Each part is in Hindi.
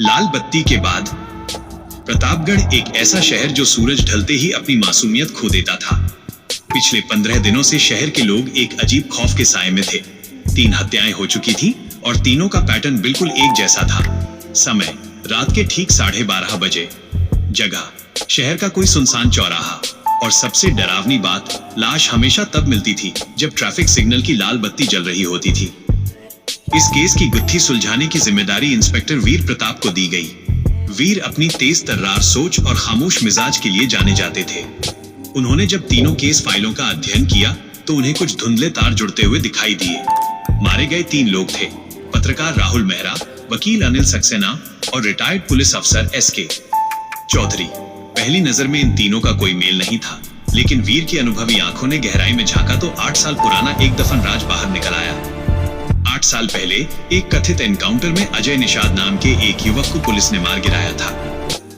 लाल बत्ती के बाद प्रतापगढ़ एक ऐसा शहर जो सूरज ढलते ही अपनी मासूमियत खो देता था। पिछले 15 दिनों से शहर के लोग एक अजीब खौफ के साए में थे। 3 हत्याएं हो चुकी थी और तीनों का पैटर्न बिल्कुल एक जैसा था। समय रात के ठीक 12:30 बजे। जगह शहर का कोई सुनसान चौराहा। और सबसे डरावनी बात, लाश हमेशा तब मिलती थी जब ट्रैफिक सिग्नल की लाल बत्ती जल रही होती थी। इस केस की गुत्थी सुलझाने की जिम्मेदारी इंस्पेक्टर वीर प्रताप को दी गई। वीर अपनी तेज तर्रार सोच और खामोश मिजाज के लिए जाने जाते थे। उन्होंने जब तीनों केस फाइलों का अध्ययन किया तो उन्हें कुछ धुंधले तार जुड़ते हुए दिखाई दिए। मारे गए 3 लोग थे, पत्रकार राहुल मेहरा, वकील अनिल सक्सेना और रिटायर्ड पुलिस अफसर एसके चौधरी। पहली नजर में इन तीनों का कोई मेल नहीं था, लेकिन वीर की अनुभवी आंखों ने गहराई में झांका तो 8 साल पुराना एक दफन राज बाहर निकल आया। 8 साल पहले एक कथित एनकाउंटर में अजय निषाद नाम के एक युवक को पुलिस ने मार गिराया था।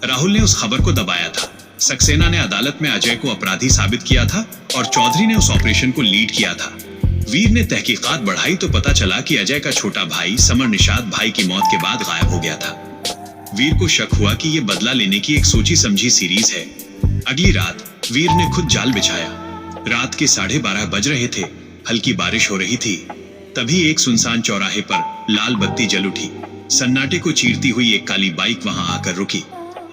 राहुल ने उस खबर को दबाया था, सक्सेना ने अदालत में अजय को अपराधी साबित किया था और चौधरी ने उस ऑपरेशन को लीड किया था। वीर ने तहकीकात बढ़ाई तो पता चला कि अजय का छोटा भाई समर निषाद भाई की मौत के बाद गायब हो गया था। वीर को शक हुआ कि ये बदला लेने की एक सोची समझी सीरीज है। अगली रात वीर ने खुद जाल बिछाया। रात के 12:30 बज रहे थे, हल्की बारिश हो रही थी। तभी एक सुनसान चौराहे पर लाल बत्ती जल उठी। सन्नाटे को चीरती हुई एक काली बाइक वहां आकर रुकी।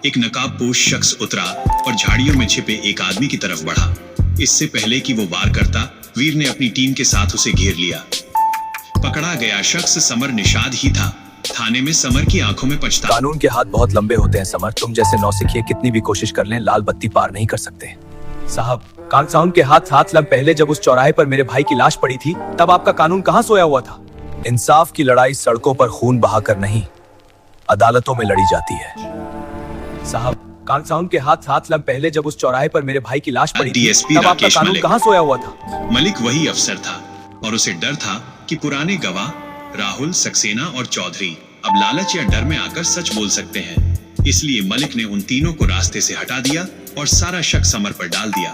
एक नकाबपोश शख्स उतरा और झाड़ियों में छिपे एक आदमी की तरफ बढ़ा। इससे पहले कि वो वार करता, वीर ने अपनी टीम के साथ उसे घेर लिया। पकड़ा गया शख्स समर निषाद ही था। थाने में समर की आंखों में पछतावा। कानून के हाथ बहुत लंबे होते हैं समर, तुम जैसे नौसिखिए कितनी भी कोशिश कर लें लाल बत्ती पार नहीं कर सकते। साहब, कानून के हाथ 7 साल पहले जब उस चौराहे पर मेरे भाई की लाश पड़ी थी, तब आपका कानून कहाँ सोया हुआ था? इंसाफ की लड़ाई सड़कों पर खून बहाकर नहीं, अदालतों में लड़ी जाती है। साहब, कानून के हाथ 7 साल पहले जब उस चौराहे पर मेरे भाई की लाश पड़ी थी, तब आपका कानून कहाँ सोया हुआ था? मलिक वही अफसर था और उसे डर था कि पुराने गवाह राहुल, सक्सेना और चौधरी अब लालच या डर में आकर सच बोल सकते हैं। इसलिए मलिक ने उन तीनों को रास्ते से हटा दिया और सारा शक समर पर डाल दिया।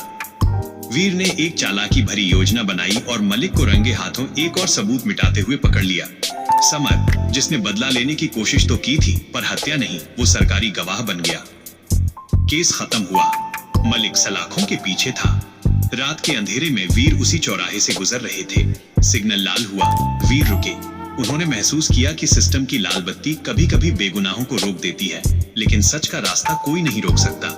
वीर ने एक चालाकी भरी योजना बनाई और मलिक को रंगे हाथों एक और सबूत मिटाते हुए पकड़ लिया। समर, जिसने बदला लेने की कोशिश तो की थी पर हत्या नहीं, वो सरकारी गवाह बन गया। केस खत्म हुआ। मलिक सलाखों के पीछे था। रात के अंधेरे में वीर उसी चौराहे से गुजर रहे थे। सिग्नल लाल हुआ, वीर रुके। उन्होंने महसूस किया कि सिस्टम की लाल बत्ती कभी-कभी बेगुनाहों को रोक देती है, लेकिन सच का रास्ता कोई नहीं रोक सकता।